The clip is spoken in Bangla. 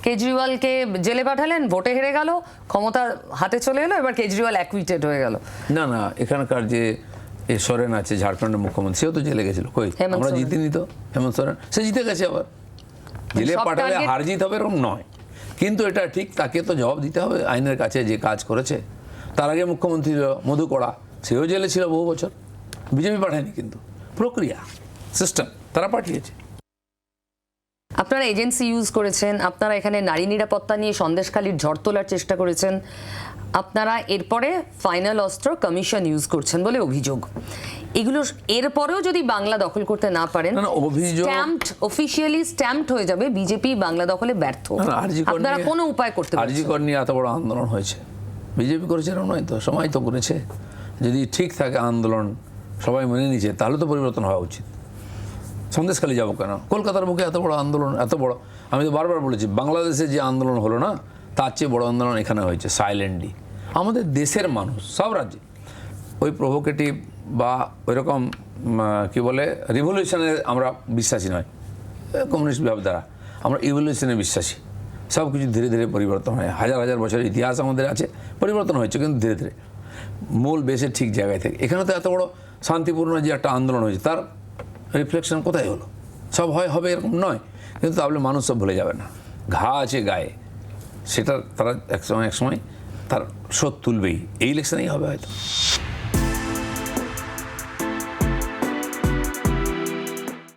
কেজরিওয়ালকে জেলে পাঠালেন, ভোটে হেরে গেল, ক্ষমতা হাতে চলে এলো, এবার কেজরিওয়াল অ্যাকুইটেড হয়ে গেল। না না, এখানকার যে সোরেন আছে ঝাড়খণ্ডের মুখ্যমন্ত্রী, সেও তো জেলে গেছিল। কই আমরা জিতিনি তো। হেমন্ত সোরেন সে জিতে গেছে, আবার জেলে পাঠালে হার জিত হবে এরকম নয়, কিন্তু এটা ঠিক তাকে তো জবাব দিতে হবে আইনের কাছে যে কাজ করেছে। তার আগে মুখ্যমন্ত্রী মধু কোড়া, সেও জেলে ছিল বহু বছর, বিজেপি পাঠায়নি, কিন্তু প্রক্রিয়া সিস্টেম তারা পাঠিয়েছে। আপনারা এজেন্সি ইউজ করেছেন, আপনারা এখানে নারী নিরাপত্তা নিয়ে সন্দেশখালির ঝড় তোলার চেষ্টা করেছেন, আপনারা এরপরে ফাইনাল অস্ত্র কমিশন ইউজ করছেন বলে অভিযোগ। এগুলো এরপরেও যদি বাংলা দখল করতে না পারেন, স্ট্যাম্পড অফিশিয়ালি স্ট্যাম্পড হয়ে যাবে বিজেপি বাংলা দখলে ব্যর্থ। আপনারা কোনো উপায় করতে পারছেন না। আরজি কর নিয়ে এত বড় আন্দোলন হয়েছে, বিজেপি করেছে এরকম নয় তো, সময় তো করেছে। যদি ঠিক থাকে আন্দোলন, সবাই মেনে নিচ্ছে, তাহলে তো পরিবর্তন হওয়া উচিত। সন্দেশখালি যাবো কেন? কলকাতার বুকে এত বড় আন্দোলন, এত বড়, আমি তো বারবার বলেছি, বাংলাদেশে যে আন্দোলন হলো না, তার চেয়ে বড় আন্দোলন এখানে হয়েছে সাইলেন্টলি। আমাদের দেশের মানুষ সব রাজ্যে ওই প্রভোকেটিভ বা ওইরকম কী বলে রিভলিউশনে আমরা বিশ্বাসী নয়, কমিউনিস্ট ভাবধারা, আমরা ইভলিউশনে বিশ্বাসী। সব কিছু ধীরে ধীরে পরিবর্তন হয়, হাজার হাজার বছরের ইতিহাস আমাদের আছে, পরিবর্তন হয়েছে কিন্তু ধীরে ধীরে, মূল বেসের ঠিক জায়গায় থেকে। এখানে তো এত বড় শান্তিপূর্ণ যে একটা আন্দোলন হয়েছে, তার রিফ্লেকশন কোথায় হলো? সব হবে এরকম নয়, কিন্তু তাহলে মানুষ সব ভুলে যাবে না। ঘা আছে গায়ে, সেটা তারা এক সময় তার শোধ তুলবেই। এই ইলেকশনেই হবে হয়তো।